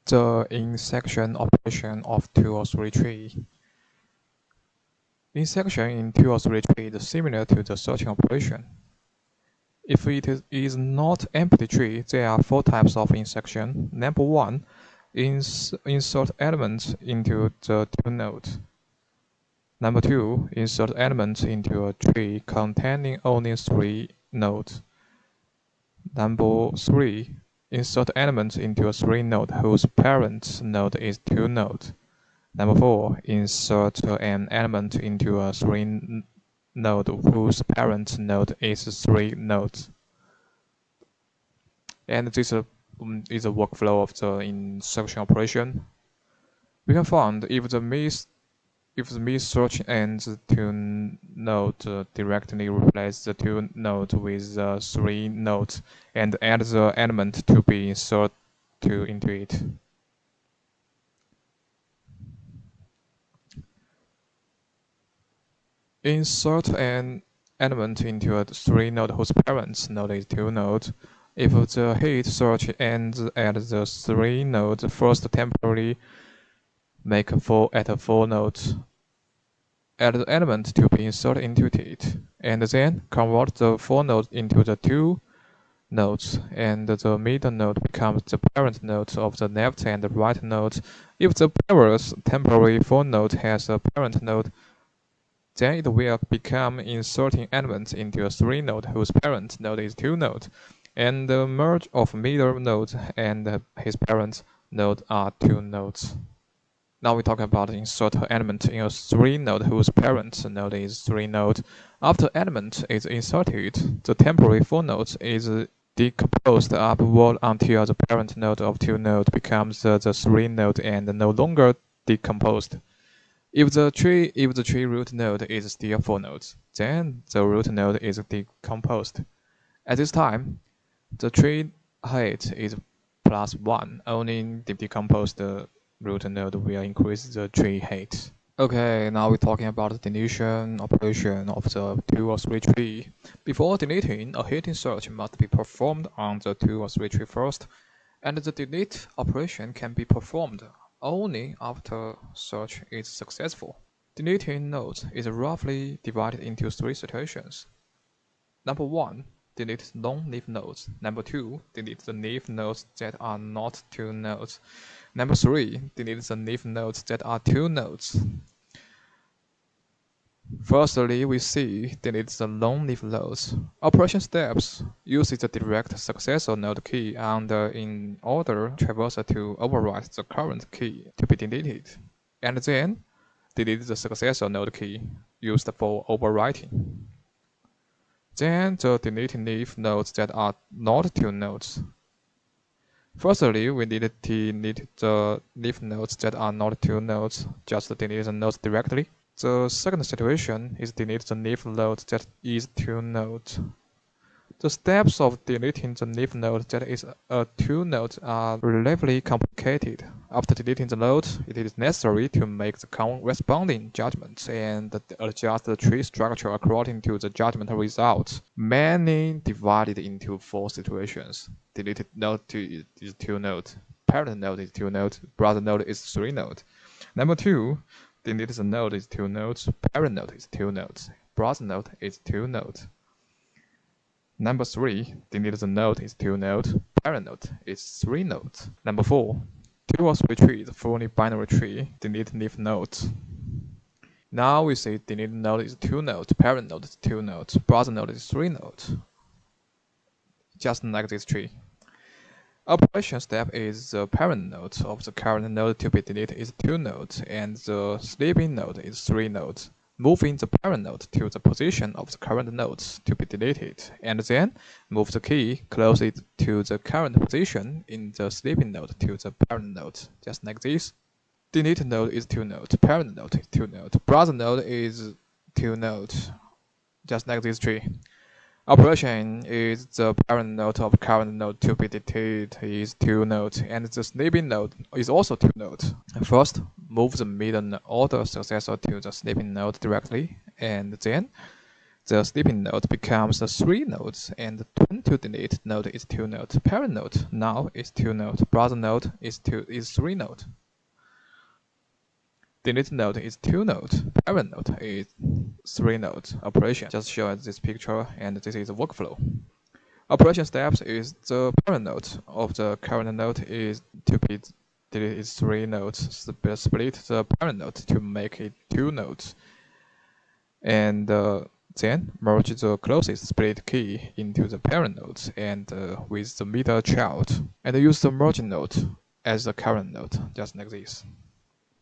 The intersection operation of 2 or 3 tree. Intersection in 2 or 3 tree is similar to the searching operation. If it is not empty tree, there are 4 types of intersection. Number 1, insert elements into the 2 nodes. Number 2, insert elements into a tree containing only 3 nodes. Number 3, insert elements into a 3-node whose parent node is 2 nodes. Number 4, insert an element into a 3-node whose parent node is 3 nodes. And this is a workflow of the insertion operation. We can find if the miss search ends 2 node directly replace the 2 node with the 3 nodes and add the element to be inserted into it. Insert an element into a 3-node whose parent node is 2 nodes. If the hit search ends at the 3 nodes, first temporarily make a 4 nodes. Add the element to be inserted into it, and then convert the 4 nodes into the 2 nodes, and the middle node becomes the parent node of the left and right nodes. If the previous temporary 4 node has a parent node, then it will become inserting elements into a 3-node whose parent node is 2 nodes, and the merge of middle node and his parent node are 2 nodes. Now we talk about insert element in a 3-node whose parent node is 3 nodes. After element is inserted, the temporary 4 nodes is decomposed upward until the parent node of 2 nodes becomes the 3 node and no longer decomposed. If the tree root node is still 4 nodes, then the root node is decomposed. At this time, the tree height is +1. Only the decomposed root node will increase the tree height. Okay, now we're talking about the deletion operation of the 2 or 3 tree. Before deleting, a hidden search must be performed on the 2 or 3 tree first, and the delete operation can be performed only after search is successful. Deleting nodes is roughly divided into 3 situations. Number 1, delete long-lived nodes. Number 2, delete the lived nodes that are not 2 nodes. Number 3, delete the lived nodes that are 2 nodes. Firstly, we see delete the long-lived nodes. Operation steps uses the direct successor node key and in order traversal to overwrite the current key to be deleted, and then delete the successor node key used for overwriting. Then the deleting leaf nodes that are not 2 nodes. Firstly, we need to delete the leaf nodes that are not 2 nodes, just delete the nodes directly. The second situation is delete the leaf node that is 2 nodes. The steps of deleting the leaf node that is a 2 node are relatively complicated. After deleting the node, it is necessary to make the corresponding judgments and adjust the tree structure according to the judgment results, mainly divided into 4 situations. Deleted node is 2 nodes, parent node is 2 nodes, brother node is 3 nodes. Number 2, delete the node is 2 nodes, parent node is 2 nodes, brother node is 2 nodes. Number 3, delete the node is 2 nodes, parent node is 3 nodes. Number 4, 2 or 3 tree is a fully binary tree, delete leaf nodes. Now we see delete node is 2 nodes, parent node is 2 nodes, brother node is 3 nodes. Just like this tree. Operation step is the parent node of the current node to be deleted is 2 nodes, and the sleeping node is 3 nodes. Moving the parent node to the position of the current nodes to be deleted, and then move the key closer to the current position in the sleeping node to the parent node, just like this. Delete node is 2 nodes, parent node is 2 nodes, brother node is 2 nodes, just like this tree. Operation is the parent node of current node to be deleted is 2 nodes, and the sleeping node is also 2 nodes. First, move the middle order successor to the sleeping node directly, and then the sleeping node becomes a 3 nodes, and the turn to delete node is 2 nodes. Parent node now is 2 nodes. Browser node is 3 nodes. Delete node is 2 nodes. Parent node is 3 nodes. Operation just show this picture, and this is the workflow. Operation steps is the parent node of the current node is to be deleted is 3 nodes. Split the parent node to make it 2 nodes, and then merge the closest split key into the parent node and with the middle child, and use the merging node as the current node, just like this.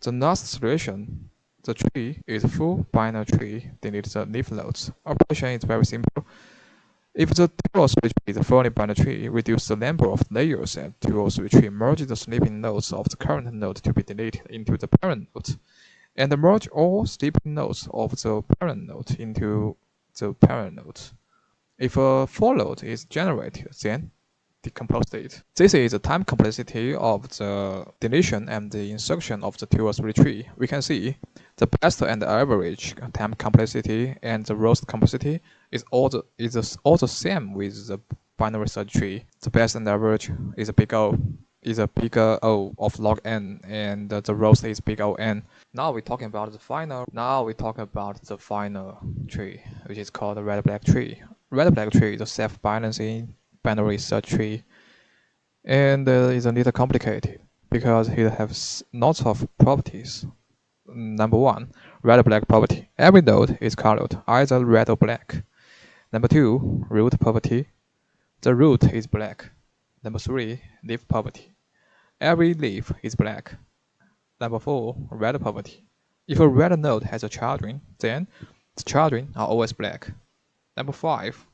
The last solution, the tree is full binary tree. Delete the leaf nodes. Operation is very simple. If the 2 or 3 tree is a fully binary tree, reduce the number of layers at 2 or 3 tree. Merge the sleeping nodes of the current node to be deleted into the parent node, and merge all sleeping nodes of the parent node into the parent node. If a for node is generated, then decompose it. This is the time complexity of the deletion and the insertion of the 2 or 3 tree. We can see the best and the average time complexity and the rows complexity is all the same with the binary search tree. The best and average is a big O. Is a bigger O of log n, and the rows is big O n. Now we're talking about the final. Now we talk about the final tree, which is called the red-black tree. Red-black tree is a self-balancing binary search tree, and it's a little complicated because it has lots of properties. Number 1, red-black property. Every node is colored either red or black. Number 2, root property. The root is black. Number 3, leaf property. Every leaf is black. Number 4, red property. If a red node has a children, then the children are always black. Number 5,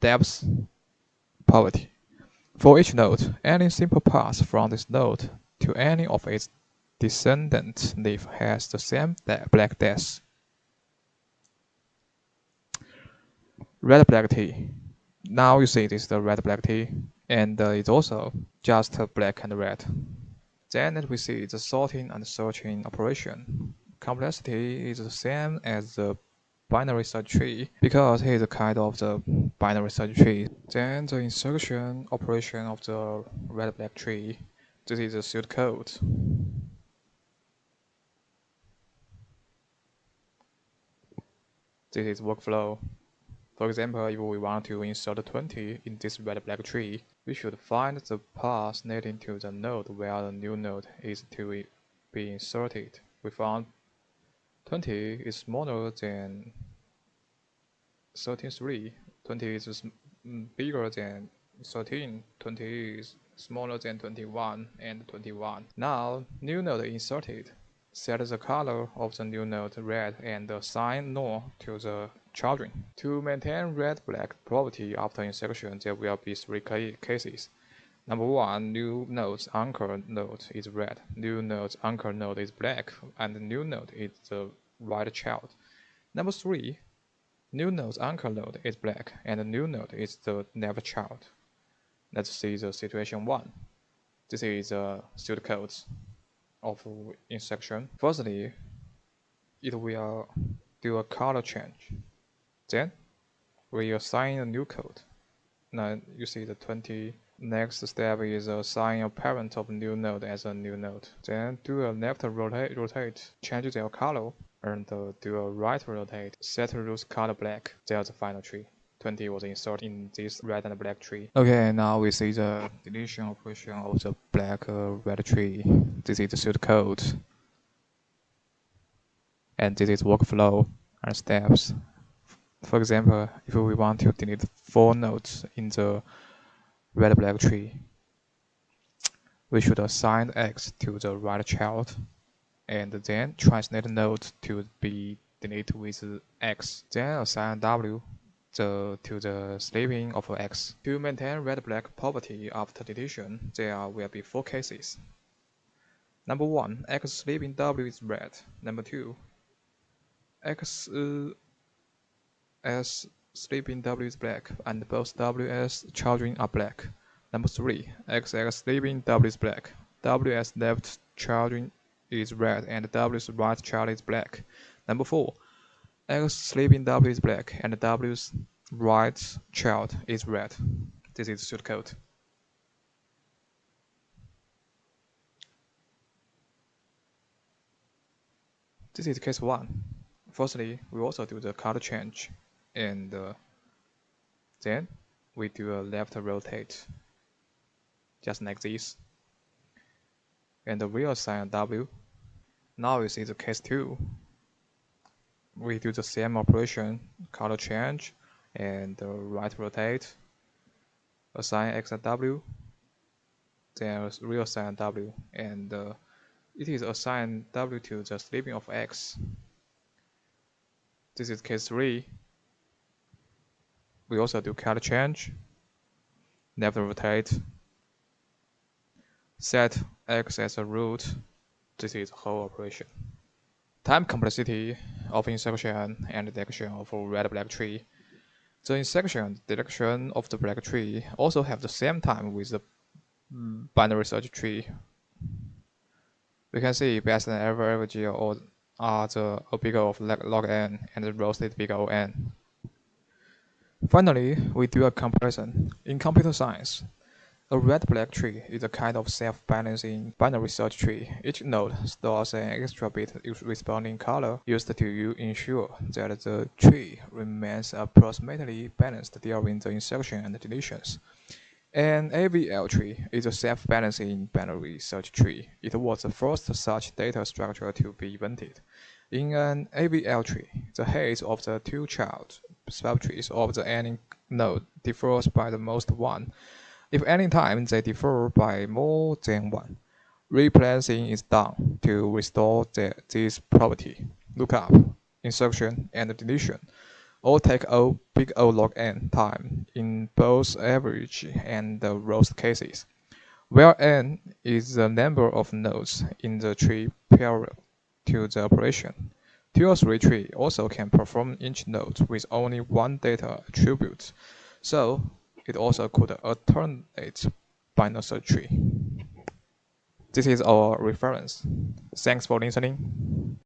depth property. For each node, any simple path from this node to any of its descendant leaf has the same black depth. Red-black T. Now you see this is the red-black T, and it's also just black and red. Then we see the sorting and searching operation. Complexity is the same as the binary search tree because it is a kind of the binary search tree. Then the insertion operation of the red-black tree. This is the pseudocode. This is workflow. For example, if we want to insert 20 in this red-black tree, we should find the path leading to the node where the new node is to be inserted. We found 20 is smaller than 13.3. 20 is bigger than 13. 20 is smaller than 21 and 21. Now, new node inserted. Set the color of the new node red and assign null to the children. To maintain red-black property after insertion, there will be 3 cases. Number 1, new node's anchor node is red, new node's anchor node is black, and the new node is the right child. Number 3, new node's anchor node is black, and the new node is the left child. Let's see the situation 1. This is the pseudocode of insertion. Firstly, it will do a color change. Then we assign a new code. Now you see the 20. Next step is assign a parent of new node as a new node. Then do a left rotate, change their color, and do a right rotate, set root color black. There's the final tree. 20 was inserted in this red and black tree. Okay, now we see the deletion operation of the black red tree. This is the pseudocode. And this is workflow and steps. For example, if we want to delete 4 nodes in the red-black tree, we should assign X to the right child, and then translate node to be deleted with X. Then assign W to the sleeping of X. To maintain red-black property after deletion, there will be 4 cases. Number 1, X sleeping W is red. Number 2, X as sleeping W is black, and both W as children are black. Number 3, X as sleeping W is black, W as left children is red, and W as right child is black. Number 4, X sleeping W is black and W's right child is red. This is pseudocode. This is case 1. Firstly, we also do the color change, and then we do a left rotate, just like this, and reassign W. Now you see the case 2. We do the same operation, color change, and right rotate, assign X and W, then reassign W, and it is assigned W to the sleeping of X. This is case 3. We also do color change, left rotate, set X as a root. This is the whole operation. Time complexity of insertion and detection of a red-black tree. The insertion and detection of the black tree also have the same time with the binary search tree. We can see best and average are the big O of log n and the roasted big O n. Finally, we do a comparison. In computer science, a red-black tree is a kind of self-balancing binary search tree. Each node stores an extra bit responding color used to ensure that the tree remains approximately balanced during the insertion and deletions. An AVL tree is a self-balancing binary search tree. It was the first such data structure to be invented. In an AVL tree, the height of the two child subtrees of the any node differs by the most one. If any time they differ by more than one, replacing is done to restore this property. Lookup, insertion, and deletion all take O big O log n time in both average and the roast cases, where n is the number of nodes in the tree parallel to the operation. 2 or 3 tree also can perform each node with only one data attribute, so it also could alternate binary search tree. This is our reference. Thanks for listening.